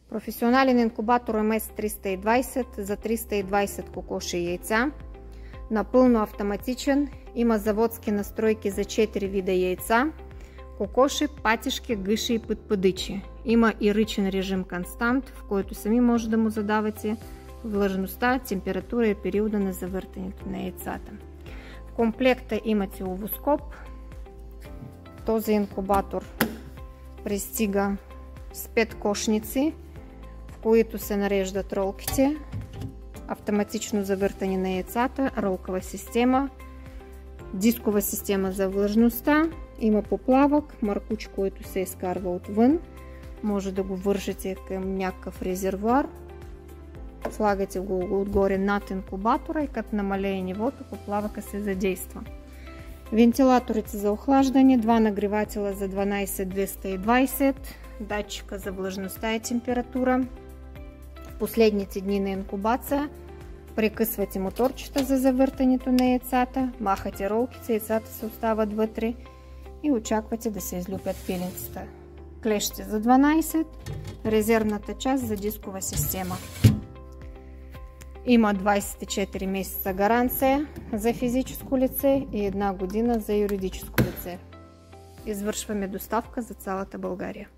Професионален инкубатор МС-320 за 320 кокоши яйца. Напълно автоматичен. Има заводски настройки за 4 вида яйца. Кокоши, патишки, гъши и пъдпъдичи. Има и ръчен режим констант, в който сами може да му задавате влажността, температура и периода на завъртането на яйцата. В комплекта имате овоскоп. Този инкубатор пристига с 5 кошници, в които се нареждат ролките, автоматично завъртане на яйцата, ролкова система, дискова система за влажността, има поплавък, маркуч, който се изкарва отвън, може да го вържете към някакъв резервуар, слагате го отгоре над инкубатора и като намалее нивото, поплавъка се задейства. Вентилаторите за охлаждане, 2 нагревателя за 12-220, датчика за влажността и температура. В последните дни на инкубация прекъсвате моторчета за завъртането на яйцата, махате ролките, яйцата се остават вътре и очаквате да се излюпят пиленцата. Клещи за 12, резервната част за дискова система. Има 24 месеца гаранция за физическо лице и 1 година за юридическо лице. Извършваме доставка за цялата България.